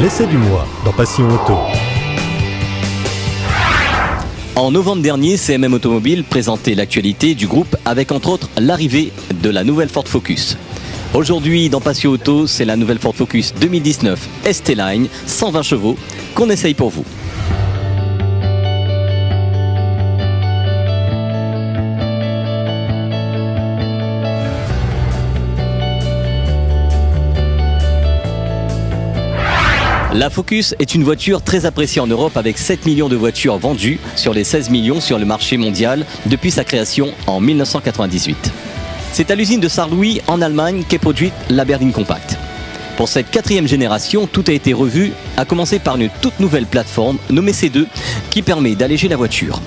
L'essai du mois dans Passion Auto. En novembre dernier, CMM Automobile présentait l'actualité du groupe avec entre autres l'arrivée de la nouvelle Ford Focus. Aujourd'hui, dans Passion Auto, c'est la nouvelle Ford Focus 2019 ST-Line 120 chevaux qu'on essaye pour vous. La Focus est une voiture très appréciée en Europe avec 7 millions de voitures vendues sur les 16 millions sur le marché mondial depuis sa création en 1998. C'est à l'usine de Saarlouis en Allemagne qu'est produite la berline compacte. Pour cette quatrième génération, tout a été revu, à commencer par une toute nouvelle plateforme nommée C2 qui permet d'alléger la voiture.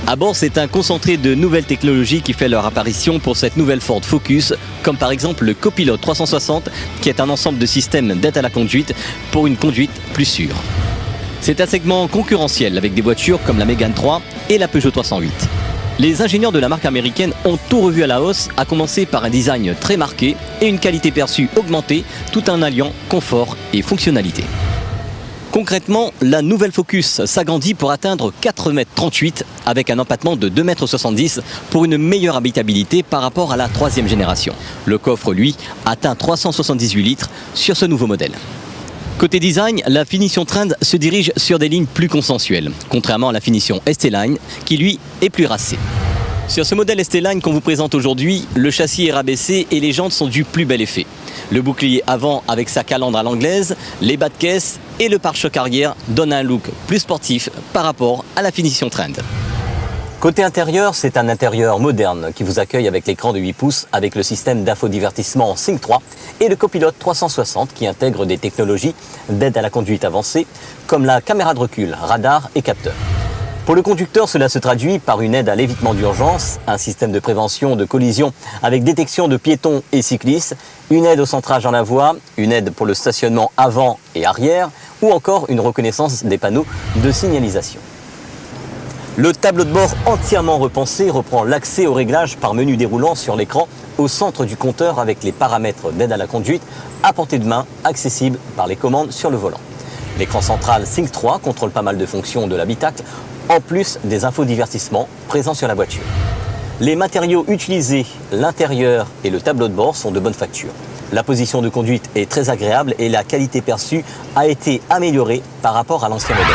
À bord, c'est un concentré de nouvelles technologies qui fait leur apparition pour cette nouvelle Ford Focus, comme par exemple le Copilot 360, qui est un ensemble de systèmes d'aide à la conduite pour une conduite plus sûre. C'est un segment concurrentiel avec des voitures comme la Mégane 3 et la Peugeot 308. Les ingénieurs de la marque américaine ont tout revu à la hausse, à commencer par un design très marqué et une qualité perçue augmentée, tout en alliant confort et fonctionnalité. Concrètement, la nouvelle Focus s'agrandit pour atteindre 4,38 m avec un empattement de 2,70 m pour une meilleure habitabilité par rapport à la troisième génération. Le coffre, lui, atteint 378 litres sur ce nouveau modèle. Côté design, la finition Trend se dirige sur des lignes plus consensuelles, contrairement à la finition ST-Line qui, lui, est plus racée. Sur ce modèle ST-Line qu'on vous présente aujourd'hui, le châssis est rabaissé et les jantes sont du plus bel effet. Le bouclier avant avec sa calandre à l'anglaise, les bas de caisse et le pare-choc arrière donnent un look plus sportif par rapport à la finition Trend. Côté intérieur, c'est un intérieur moderne qui vous accueille avec l'écran de 8 pouces avec le système d'infodivertissement Sync 3 et le Copilot 360 qui intègre des technologies d'aide à la conduite avancée comme la caméra de recul, radar et capteur. Pour le conducteur, cela se traduit par une aide à l'évitement d'urgence, un système de prévention de collision avec détection de piétons et cyclistes, une aide au centrage en la voie, une aide pour le stationnement avant et arrière ou encore une reconnaissance des panneaux de signalisation. Le tableau de bord entièrement repensé reprend l'accès au réglage par menu déroulant sur l'écran au centre du compteur avec les paramètres d'aide à la conduite à portée de main, accessibles par les commandes sur le volant. L'écran central Sync 3 contrôle pas mal de fonctions de l'habitacle, en plus des infodivertissements présents sur la voiture. Les matériaux utilisés, l'intérieur et le tableau de bord sont de bonne facture. La position de conduite est très agréable et la qualité perçue a été améliorée par rapport à l'ancien modèle.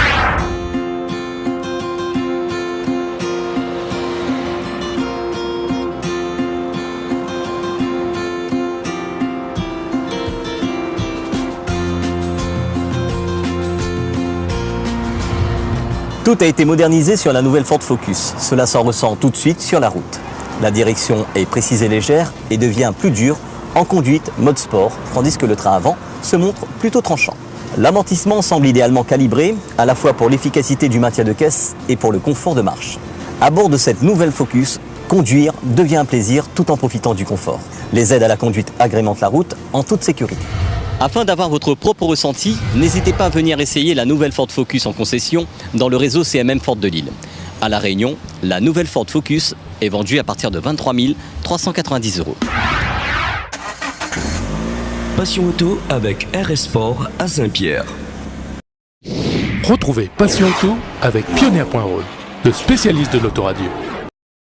Tout a été modernisé sur la nouvelle Ford Focus. Cela s'en ressent tout de suite sur la route. La direction est précise et légère et devient plus dure en conduite mode sport, tandis que le train avant se montre plutôt tranchant. L'amortissement semble idéalement calibré, à la fois pour l'efficacité du maintien de caisse et pour le confort de marche. À bord de cette nouvelle Focus, conduire devient un plaisir tout en profitant du confort. Les aides à la conduite agrémentent la route en toute sécurité. Afin d'avoir votre propre ressenti, n'hésitez pas à venir essayer la nouvelle Ford Focus en concession dans le réseau CMM Ford de Lille. À La Réunion, la nouvelle Ford Focus est vendue à partir de 23 390 €. Passion Auto avec RS Sport à Saint-Pierre. Retrouvez Passion Auto avec Pioneer.road, le spécialiste de l'autoradio.